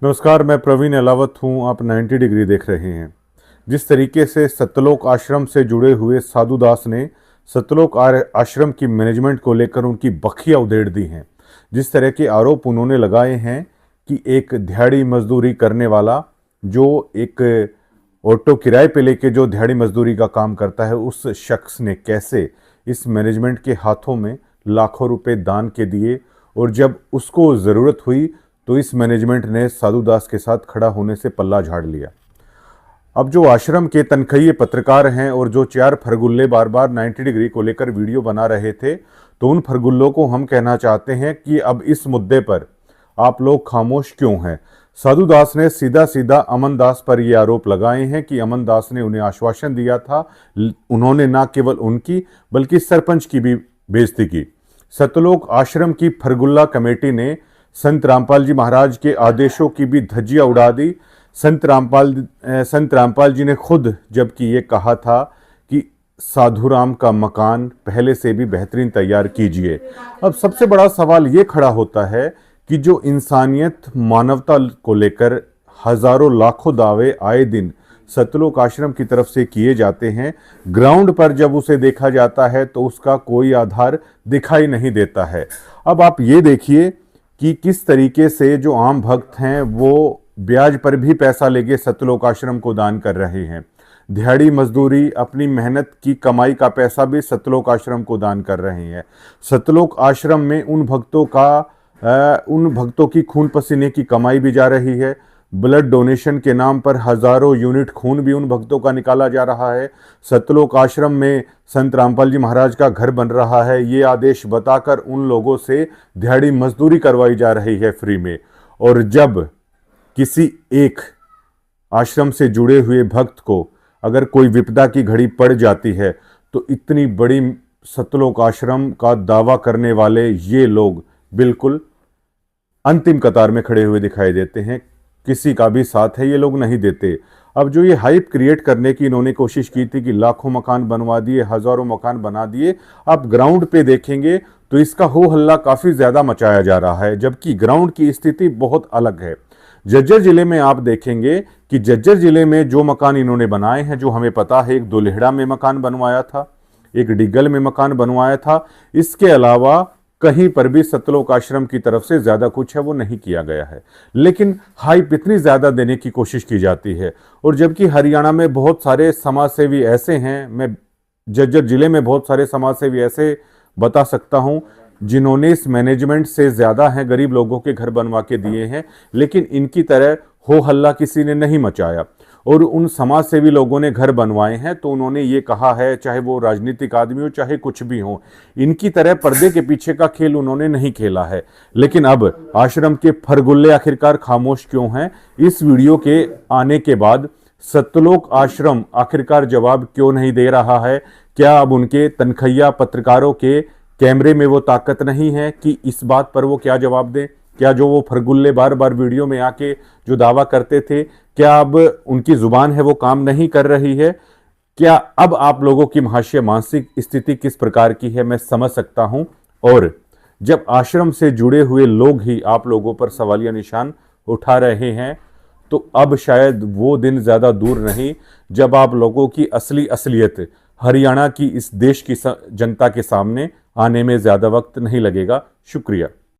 नमस्कार, मैं प्रवीण अलावत हूँ। आप 90 डिग्री देख रहे हैं। जिस तरीके से सतलोक आश्रम से जुड़े हुए साधु दास ने सतलोक आश्रम की मैनेजमेंट को लेकर उनकी बखियां उधेड़ दी हैं, जिस तरह के आरोप उन्होंने लगाए हैं कि एक दिहाड़ी मजदूरी करने वाला जो एक ऑटो किराए पे लेके जो दिहाड़ी मजदूरी का काम करता है, उस शख्स ने कैसे इस मैनेजमेंट के हाथों में लाखों रुपए दान के दिए और जब उसको ज़रूरत हुई तो इस मैनेजमेंट ने साधु दास के साथ खड़ा होने से पल्ला झाड़ लिया। अब जो आश्रम के तनख्वाही पत्रकार हैं और जो 4 फरगुल्ले बार बार 90 डिग्री को लेकर वीडियो बना रहे थे, तो उन फरगुल्लों को हम कहना चाहते हैं कि अब इस मुद्दे पर आप लोग खामोश क्यों हैं। साधु दास ने सीधा सीधा अमन दास पर यह आरोप लगाए हैं कि अमन दास ने उन्हें आश्वासन दिया था। उन्होंने न केवल उनकी बल्कि सरपंच की भी बेइज्जती की। सतलोक आश्रम की फरगुल्ला कमेटी ने संत रामपाल जी महाराज के आदेशों की भी धज्जियां उड़ा दी। संत रामपाल जी ने खुद जबकि ये कहा था कि साधुराम का मकान पहले से भी बेहतरीन तैयार कीजिए। अब सबसे बड़ा सवाल ये खड़ा होता है कि जो इंसानियत मानवता को लेकर हजारों लाखों दावे आए दिन सतलोक आश्रम की तरफ से किए जाते हैं, ग्राउंड पर जब उसे देखा जाता है तो उसका कोई आधार दिखाई नहीं देता है। अब आप ये देखिए कि किस तरीके से जो आम भक्त हैं वो ब्याज पर भी पैसा लेके सतलोक आश्रम को दान कर रहे हैं। दिहाड़ी मजदूरी अपनी मेहनत की कमाई का पैसा भी सतलोक आश्रम को दान कर रहे हैं। सतलोक आश्रम में उन भक्तों की खून पसीने की कमाई भी जा रही है। ब्लड डोनेशन के नाम पर हजारों यूनिट खून भी उन भक्तों का निकाला जा रहा है। सतलोक आश्रम में संत रामपाल जी महाराज का घर बन रहा है, ये आदेश बताकर उन लोगों से दिहाड़ी मजदूरी करवाई जा रही है फ्री में। और जब किसी एक आश्रम से जुड़े हुए भक्त को अगर कोई विपदा की घड़ी पड़ जाती है तो इतनी बड़ी सतलोक आश्रम का दावा करने वाले ये लोग बिल्कुल अंतिम कतार में खड़े हुए दिखाई देते हैं। किसी का भी साथ है ये लोग नहीं देते। अब जो ये हाइप क्रिएट करने की इन्होंने कोशिश की थी कि लाखों मकान बनवा दिए, हजारों मकान बना दिए, आप ग्राउंड पे देखेंगे तो इसका हो हल्ला काफी ज्यादा मचाया जा रहा है, जबकि ग्राउंड की स्थिति बहुत अलग है। झज्जर जिले में आप देखेंगे कि झज्जर जिले में जो मकान इन्होंने बनाए हैं, जो हमें पता है, एक दुलेहड़ा में मकान बनवाया था, एक डिग्गल में मकान बनवाया था। इसके अलावा कहीं पर भी सतलोक आश्रम की तरफ से ज्यादा कुछ है वो नहीं किया गया है, लेकिन हाइप इतनी ज्यादा देने की कोशिश की जाती है। और जबकि हरियाणा में बहुत सारे समाजसेवी ऐसे हैं, मैं झज्जर जिले में बहुत सारे समाजसेवी ऐसे बता सकता हूं जिन्होंने इस मैनेजमेंट से ज्यादा हैं गरीब लोगों के घर बनवा के दिए हैं, लेकिन इनकी तरह हो हल्ला किसी ने नहीं मचाया। और उन समाजसेवी लोगों ने घर बनवाए हैं तो उन्होंने ये कहा है, चाहे वो राजनीतिक आदमी हो चाहे कुछ भी हो, इनकी तरह पर्दे के पीछे का खेल उन्होंने नहीं खेला है। लेकिन अब आश्रम के फरगुल्ले आखिरकार खामोश क्यों हैं? इस वीडियो के आने के बाद सतलोक आश्रम आखिरकार जवाब क्यों नहीं दे रहा है? क्या अब उनके तनख्वाहिया पत्रकारों के कैमरे में वो ताकत नहीं है कि इस बात पर वो क्या जवाब दें? क्या जो वो फरगुल्ले बार बार वीडियो में आके जो दावा करते थे, क्या अब उनकी जुबान है वो काम नहीं कर रही है? क्या अब आप लोगों की महाशय मानसिक स्थिति किस प्रकार की है मैं समझ सकता हूं। और जब आश्रम से जुड़े हुए लोग ही आप लोगों पर सवालिया निशान उठा रहे हैं तो अब शायद वो दिन ज्यादा दूर नहीं जब आप लोगों की असली असलियत हरियाणा की इस देश की जनता के सामने आने में ज्यादा वक्त नहीं लगेगा। शुक्रिया।